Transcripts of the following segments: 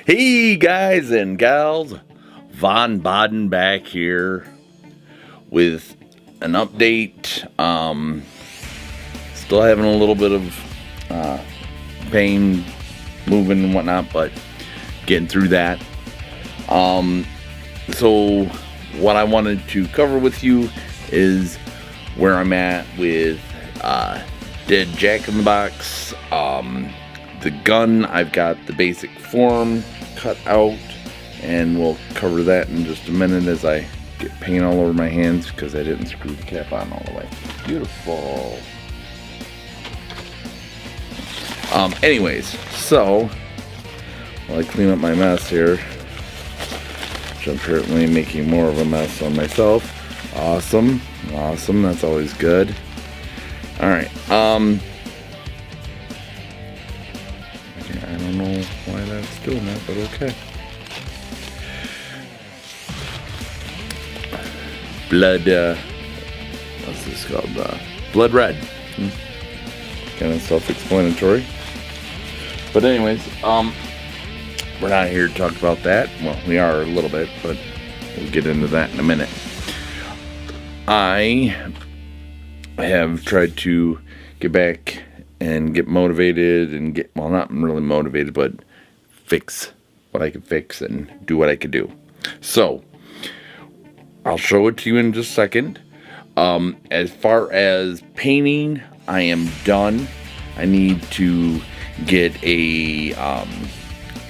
Hey guys and gals, Von Baden back here with an update. Still having a little bit of pain moving and whatnot, but getting through that. So what I wanted to cover with you is where I'm at with Dead Jack in the Box. The gun, I've got the basic form cut out, and we'll cover that in just a minute as I get paint all over my hands because I didn't screw the cap on all the way. Beautiful. Anyways, so while I clean up my mess here, which I'm currently making more of a mess on myself. Awesome, that's always good. Alright, I don't know why that's doing that, but okay. Blood, what's this called? Blood red. Kind of self-explanatory. But anyways, we're not here to talk about that. Well, we are a little bit, but we'll get into that in a minute. I have tried to get back and get motivated and get, well, not really motivated, but fix what I could fix and do what I could do. So I'll show it to you in just a second. As far as painting, I am done. I need to get a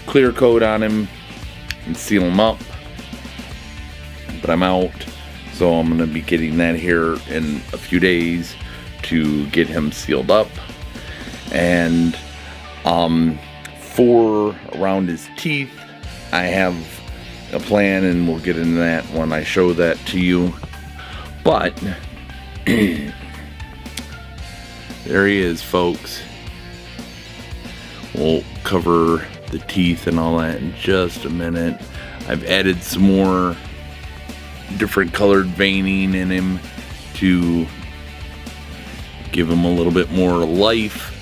clear coat on him and seal him up, but I'm out, so I'm gonna be getting that here in a few days to get him sealed up. And for around his teeth, I have a plan, and we'll get into that when I show that to you. But there he is, folks. We'll cover the teeth and all that in just a minute. I've added some more different colored veining in him to give him a little bit more life.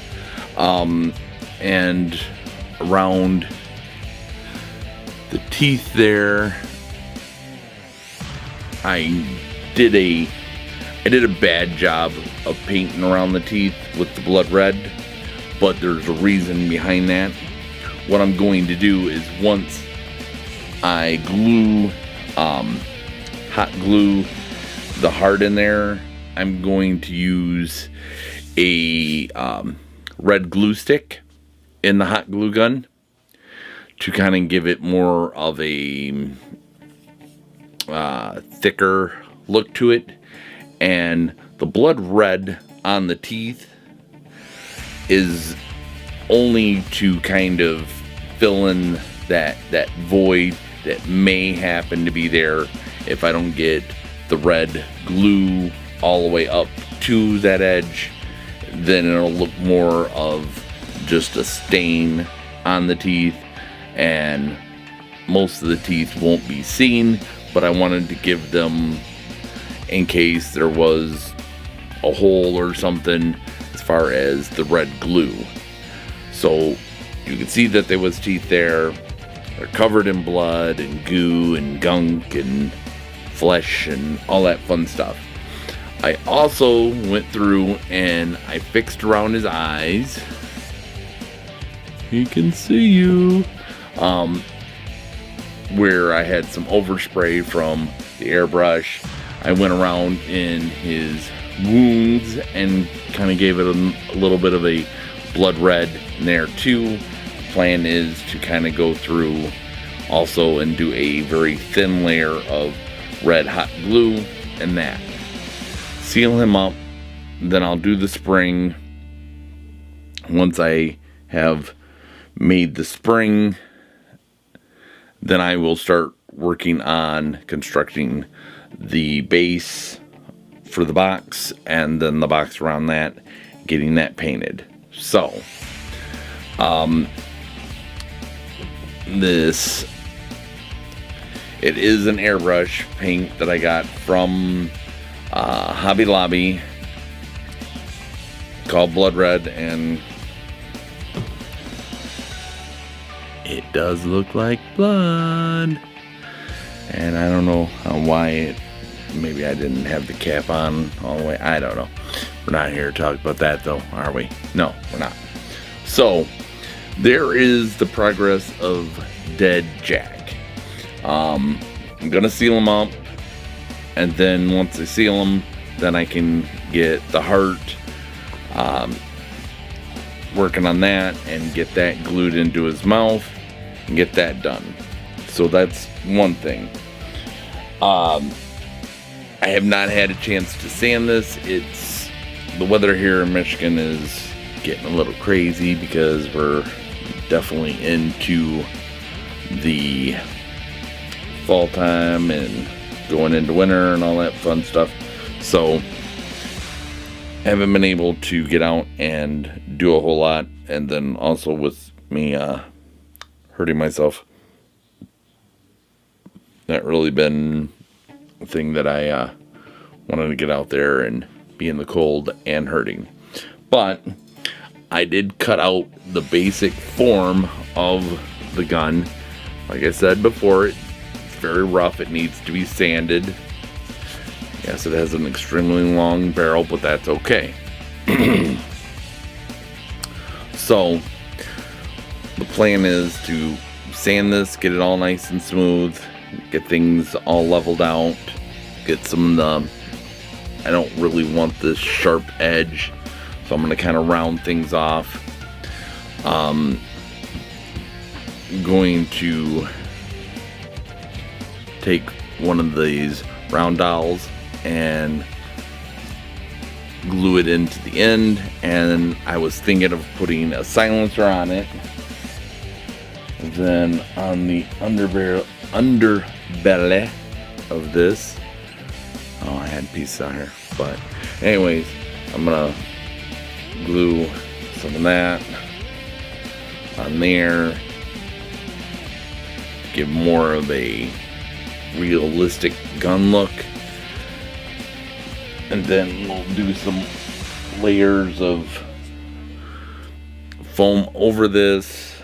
And around the teeth there, I did a bad job of painting around the teeth with the blood red, but there's a reason behind that. What I'm going to do is, once I glue, hot glue the heart in there, I'm going to use a red glue stick in the hot glue gun to kind of give it more of a thicker look to it. And the blood red on the teeth is only to kind of fill in that void that may happen to be there if I don't get the red glue all the way up to that edge. Then it'll look more of just a stain on the teeth, and most of the teeth won't be seen, but I wanted to give them, in case there was a hole or something, as far as the red glue. So you can see that there was teeth there. They're covered in blood and goo and gunk and flesh and all that fun stuff. I also went through and I fixed around his eyes. He can see you. Where I had some overspray from the airbrush, I went around in his wounds and kind of gave it a little bit of a blood red in there too. The plan is to kind of go through also and do a very thin layer of red hot glue and that. Seal him up, then I'll do the spring. Once I have made the spring, then I will start working on constructing the base for the box, and then the box around that, getting that painted. So this, it is an airbrush paint that I got from Hobby Lobby, called Blood Red, and it does look like blood. And I don't know why maybe I didn't have the cap on all the way. I don't know. We're not here to talk about that though, are we? No, we're not. So, there is the progress of Dead Jack. I'm gonna seal him up, and then once I seal him, then I can get the heart, working on that and get that glued into his mouth and get that done. So that's one thing. I have not had a chance to sand this. The weather here in Michigan is getting a little crazy because we're definitely into the fall time and going into winter and all that fun stuff. So haven't been able to get out and do a whole lot, and then also with me hurting myself, not really been a thing that I wanted to get out there and be in the cold and hurting. But I did cut out the basic form of the gun. Like I said before, it's very rough. It needs to be sanded. Yes, it has an extremely long barrel, but that's okay. So, the plan is to sand this, get it all nice and smooth, get things all leveled out, get some of the, I don't really want this sharp edge, so I'm going to kind of round things off. Going to take one of these round dowels and glue it into the end, and I was thinking of putting a silencer on it. Then on the underbelly of this, oh, I had pieces on here, but anyways, I'm gonna glue some of that on there, give more of a realistic gun look. And then we'll do some layers of foam over this,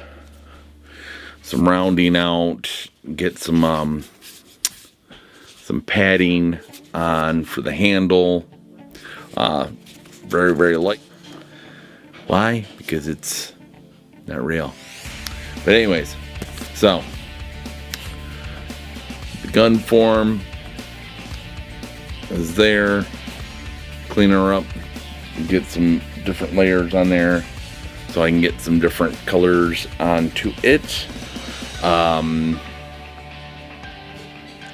some rounding out, get some padding on for the handle. Very, very light. Why? Because it's not real. But anyways, so the gun form is there. Clean her up, get some different layers on there so I can get some different colors onto it.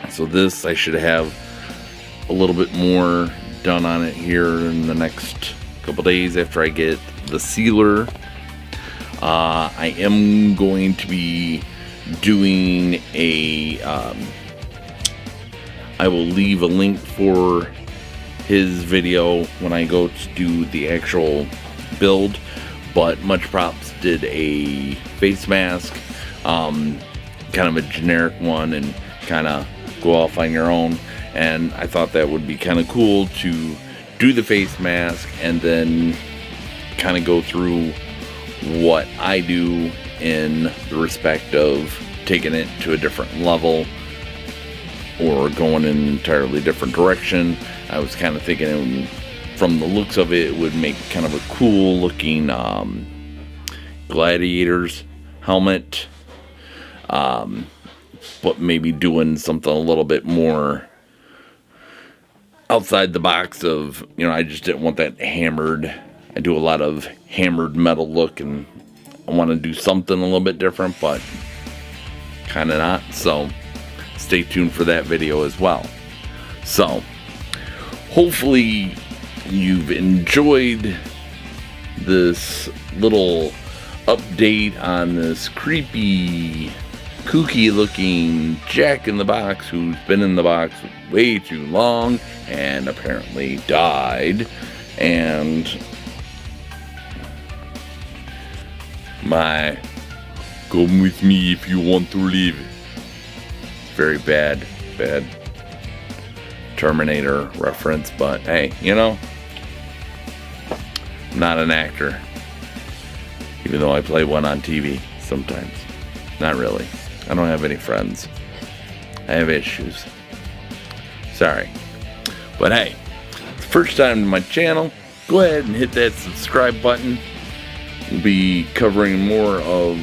So this, I should have a little bit more done on it here in the next couple days after I get the sealer. I am going to be doing I will leave a link for his video when I go to do the actual build, but Much Props did a face mask, kind of a generic one, and kind of go off on your own, and I thought that would be kind of cool to do the face mask and then kind of go through what I do in the respect of taking it to a different level or going in an entirely different direction. I was kind of thinking from the looks of it, it would make kind of a cool looking gladiator's helmet, but maybe doing something a little bit more outside the box of, I just didn't want that hammered. I do a lot of hammered metal look, and I want to do something a little bit different, but kind of not. So stay tuned for that video as well. So hopefully you've enjoyed this little update on this creepy, kooky looking Jack in the Box who's been in the box way too long and apparently died. And my come with me if you want to live. Very bad Terminator reference, but hey, I'm not an actor, even though I play one on TV sometimes. Not really. I don't have any friends. I have issues. Sorry. But hey, it's the first time to my channel. Go ahead and hit that subscribe button. We'll be covering more of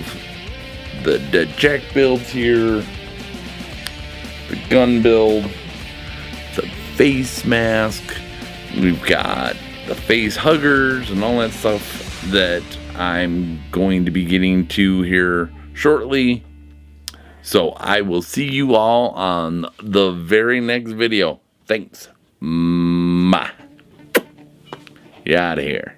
the Dead Jack builds here. The gun build. The face mask. We've got the face huggers and all that stuff that I'm going to be getting to here shortly. So I will see you all on the very next video. Thanks. You out of here.